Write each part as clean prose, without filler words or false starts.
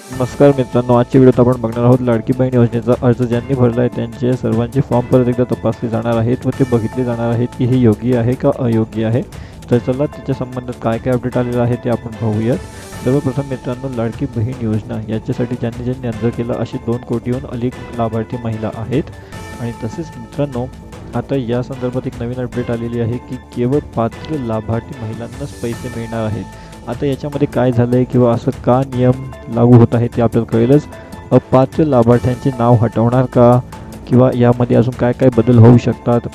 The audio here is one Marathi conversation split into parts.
नमस्कार मित्रांनो, आजच्या व्हिडिओत आपण बघणार आहोत लाडकी बहीण योजनेचा अर्ज ज्यांनी भरला आहे त्यांचे सर्वांचे फॉर्म परत एकदा तपासले जाणार आहेत व ते बघितले जाणार आहेत की हे योग्य आहे का अयोग्य आहे। तर चला त्याच्या संबंधात काय काय अपडेट आलेलं आहे ते आपण पाहूयात। सर्वप्रथम मित्रांनो, लाडकी बहीण योजना याच्यासाठी ज्यांनी अर्ज केला अशी 2 कोटीहून अधिक लाभार्थी महिला आहेत। आणि तसेच मित्रांनो, आता या संदर्भात एक नवीन अपडेट आलेली आहे की केवळ पात्र लाभार्थी महिलांनाच पैसे मिळणार आहेत। आता याच्यामध्ये काय झालंय किंवा असं का नियम लागू होत आहे ते आपल्याला कळेलच। अपात्र लाभार्थ्यांचे नाव हटवणार का किंवा यामध्ये अजून काय काय बदल होऊ शकतात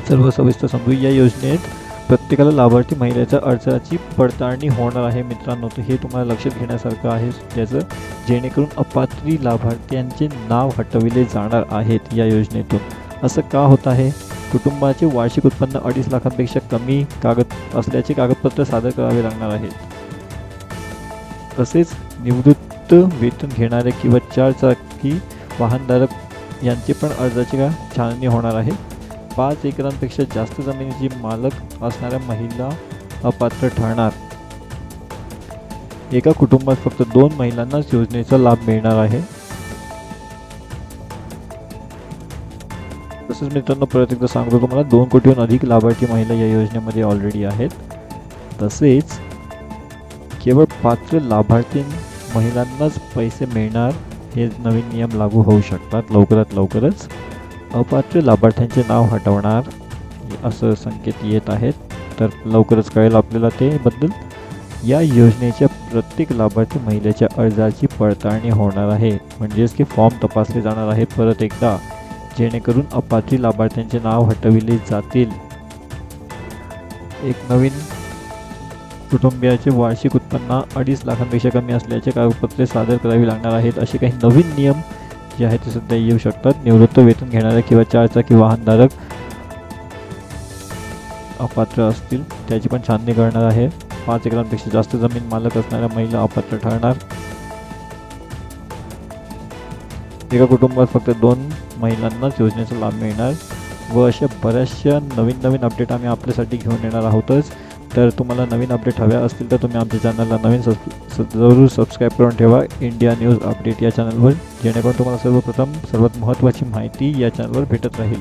सर्व सविस्तर समजू। या योजनेत प्रत्येकाला लाभार्थी महिलेच्या अर्जाची पडताळणी होणार आहे मित्रांनो, तर हे तुम्हाला लक्षात घेण्यासारखं आहे ज्याचं जेणेकरून अपात्र लाभार्थ्यांचे नाव हटविले जाणार आहेत या योजनेतून। असं का होत आहे? कुटुंबाचे वार्षिक उत्पन्न 2.5 लाखांपेक्षा कमी असल्याचे कागदपत्र सादर करावे लागणार आहेत। तसेच निवृत्त वेतन घेणारे किंवा 4 चाकी वाहनधारक यांचे पण अर्जाची छाननी होणार आहे। 5 एकरांपेक्षा जास्त जमिनीची मालक असणाऱ्या महिला अपात्र ठरणार। एका कुटुंबात फक्त 2 महिलांनाच योजनेचा लाभ मिळणार आहे। तसेच मित्रांनो, परत एकदा सांगतो तुम्हाला, 2 कोटीहून अधिक लाभार्थी महिला या योजनेमध्ये ऑलरेडी आहेत। तसेच केवळ पात्र लाभार्थी महिलांनाच पैसे मिळणार, हे नवीन नियम लागू होऊ शकतात लवकरात लवकरच। अपात्र लाभार्थ्यांचे नाव हटवणार असं संकेत येत आहेत, तर लवकरच कळेल आपल्याला ते बद्दल। या योजनेच्या प्रत्येक लाभार्थी महिलेच्या अर्जाची पडताळणी होणार आहे, म्हणजेच की फॉर्म तपासले जाणार आहेत परत एकदा, जेणेकरून अपात्र लाभार्थ्यांचे नाव हटविले जातील। एक नवीन कुटुंबियाचे वार्षिक उत्पन्न 2.5 लाखांपेक्षा कमी असल्याचे कागदपत्रे सादर करावी लागणार आहेत। असे काही नवीन नियम जे आहेत ते सध्या येऊ शकतात। निवृत्त वेतन घेणारे किंवा 4 चाकी वाहनधारक अपात्र असतील त्याची पण छाननी करणार आहे। 5 एकरांपेक्षा जास्त जमीन मालक असणाऱ्या महिला अपात्र ठरणार। एका कुटुंबात फक्त 2 महिलांनाच योजनेचा लाभ मिळणार व अशा बऱ्याचशा नवीन अपडेट आम्ही आपल्यासाठी घेऊन येणार आहोतच। तर तुम्हाला नवीन अपडेट हव्या असतील तर तुम्ही आमच्या चॅनलला जरूर सबस्क्राईब करून ठेवा, इंडिया न्यूज अपडेट या चॅनलवर, जेणेकरून तुम्हाला सर्वप्रथम सर्वात महत्त्वाची माहिती या चॅनलवर भेटत राहील।